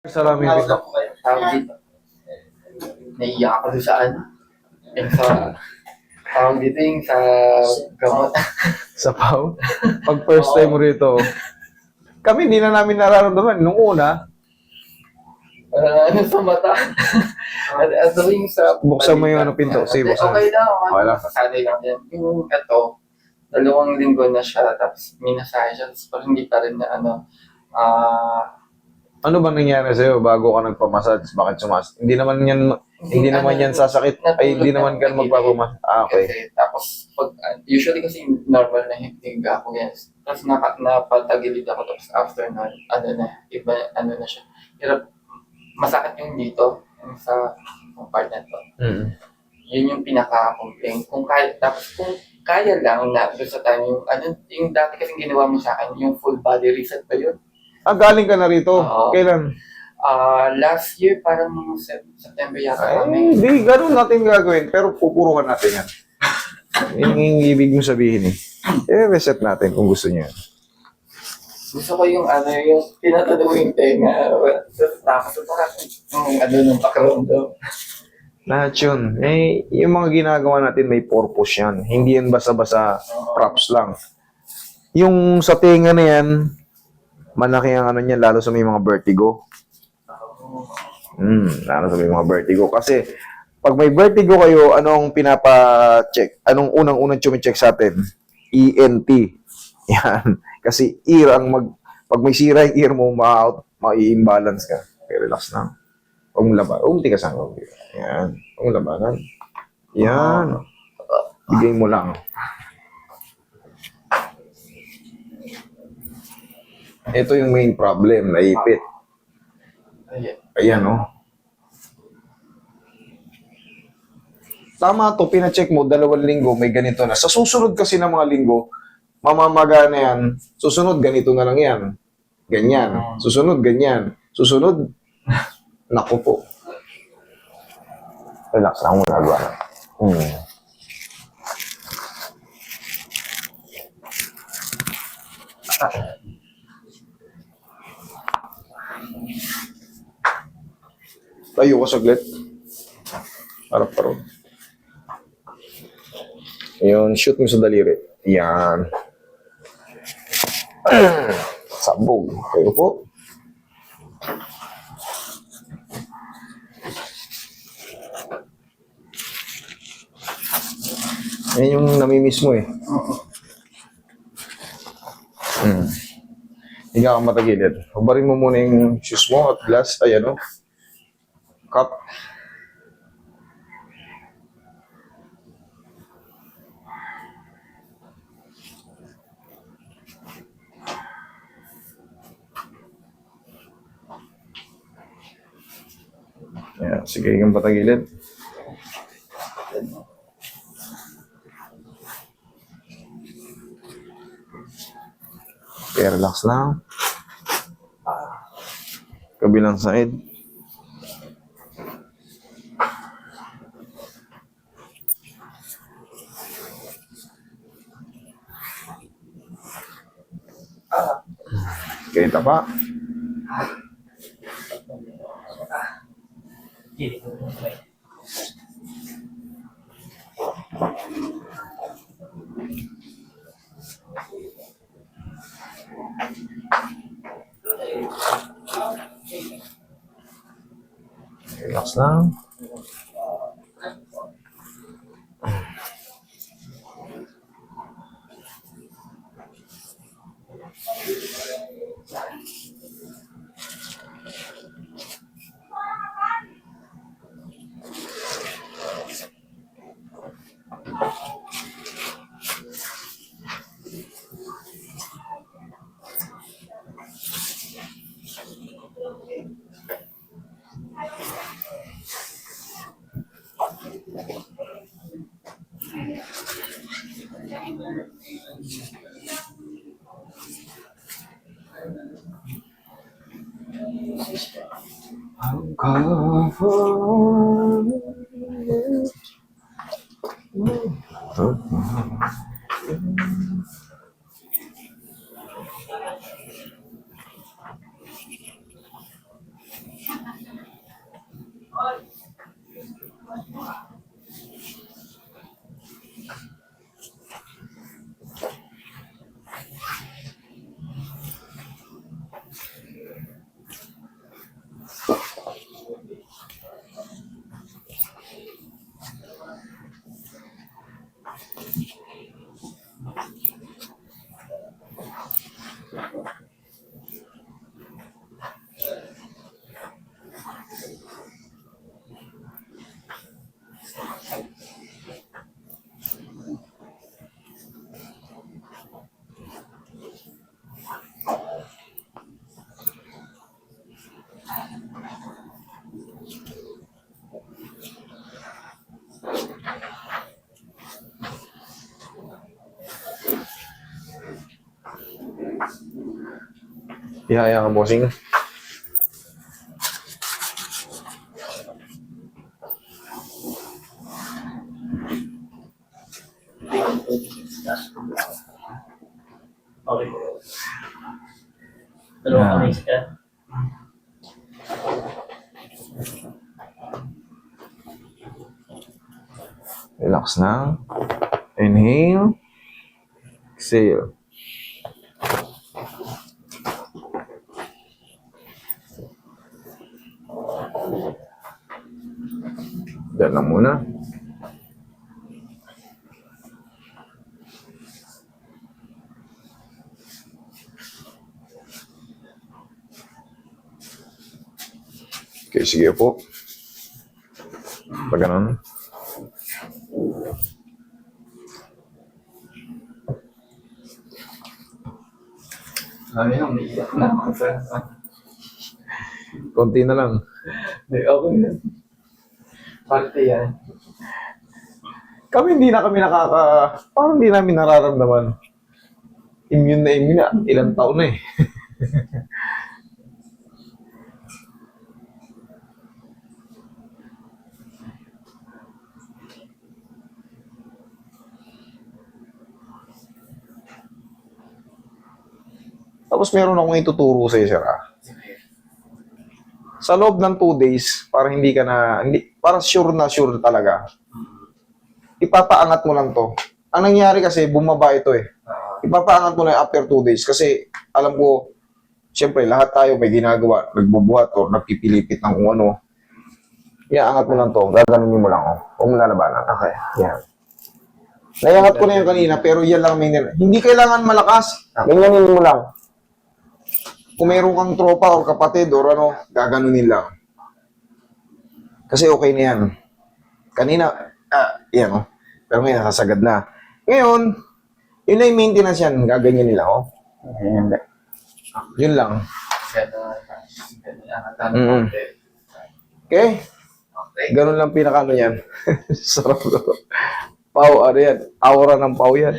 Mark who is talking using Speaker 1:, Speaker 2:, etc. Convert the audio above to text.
Speaker 1: Salamin dito.
Speaker 2: Tawag dito. Naiiyak ako doon sa ano. Yung sa, tawag dito yung sa gamot.
Speaker 1: Sa PAW. Pag first time mo rito, kami hindi na namin nararamdaman. Nung una,
Speaker 2: Ano sa mata. Ano yung sa...
Speaker 1: buksan mo yung ano, pinto. Sige, buksan.
Speaker 2: Okay lang.
Speaker 1: Okay lang.
Speaker 2: Sasanay lang yan. Yung ito, 2 linggo na siya, tapos minasahe siya, tapos parang hindi pa rin na ano,
Speaker 1: Ano ba nangyari sa'yo bago ka nagpamassage? Bakit sumas? Hindi naman yan sasakit. Ay, hindi naman ka magpapamas. Okay.
Speaker 2: Kasi, tapos, usually kasi normal na higa ako yan. Tapos napatagilid ako, tapos after na, ano na, iba, ano na siya. Hirap, masakit yung dito, yung sa yung part na to.
Speaker 1: Mm.
Speaker 2: Yun yung pinaka-complaint. Kung kaya, tapos kung kaya lang na doon sa time, yung dati kasing ginawa mo sa akin, yung full body reset ba yun?
Speaker 1: Galing ka na rito.
Speaker 2: Oo.
Speaker 1: Kailan?
Speaker 2: Last year, parang September yata
Speaker 1: Ay,
Speaker 2: kami.
Speaker 1: hindi. Ganun natin gagawin. Pero pupurukan natin yan. Yun yung ibig mong sabihin eh. Reset natin kung gusto niyo.
Speaker 2: Gusto ko yung yung tinatanaw yung tenga. Tapos yung nung background daw.
Speaker 1: Lahat yun. Yung mga ginagawa natin may purpose yan. Hindi yan basta-basta props lang. Yung sa tenga na yan, malaki ang ano niya, lalo sa may mga vertigo. Lalo sa may mga vertigo. Kasi, pag may vertigo kayo, anong pinapa-check? Anong unang-unang chumi-check sa atin? ENT. Yan. Kasi pag may sira yung ear mo, ma-i-imbalance ka. Okay, relax lang. Huwag mong laban. Huwag mong tikasan. Yan. Huwag mong labanan. Yan. Bigay mo lang. Ito yung main problem, naipit. Ayan, oh. Tama to, pina-check mo, 2 linggo, may ganito na. Sa susunod kasi ng mga linggo, mamamaga na yan. Susunod, ganito na lang yan. Ganyan. Susunod, ganyan. Susunod, naku po. Relax lang muna, Guana. Tayo ko saglit. Harap pa rin. Ayun, shoot mo sa daliri. Yan. Sabog. Kayo po. Yan yung namimiss mo eh. Hindi ka matagilid. Hubarin mo muna yung shoes mo at glass. Ay ano. Cup. Yeah, sige, yung patagilid. Okay, relax lang. Kabilang side. Kita pa. Relax lang. Ihaya ka, bossing.
Speaker 3: Okay. Dalawang kamay ka.
Speaker 1: Relax na. Inhale. Exhale. Diyan lang muna. Okay, sige po. Pag ganun.
Speaker 2: Sabi na, umiiyak na ako sa...
Speaker 1: Konti na lang.
Speaker 2: Hindi, okay na. Parte yan.
Speaker 1: Kami hindi na kami parang hindi namin nararamdaman. Immune na. Ilang taon na eh. Tapos meron akong ituturo sa iyo, sir. Sa loob ng 2 days, para hindi ka na, para sure na sure talaga, ipapaangat mo lang to. Ang nangyari kasi, bumaba ito eh. Ipapaangat mo lang after 2 days kasi alam ko, siyempre lahat tayo may ginagawa, nagbubuhat o nagpipilipit ng kung ano. Iaangat mo lang to, gaganunin mo lang. Huwag mo lalabanan. Okay. Yan. Naiangat ko na yan kanina, pero yan lang may hindi kailangan malakas. Ganyanin mo lang. Kung mayroon kang tropa o kapatid o ano, gaganunin lang. Kasi okay na yan. Kanina, yan o. Pero ngayon, nasasagad na. Ngayon, yun na yung maintenance yan. Gaganyan nila, oh. Yun lang.
Speaker 2: Gano'n.
Speaker 1: Okay?
Speaker 2: Okay.
Speaker 1: Ganun lang pinakano yan. Sarap. Pau, ano yan? Aura ng pau yan.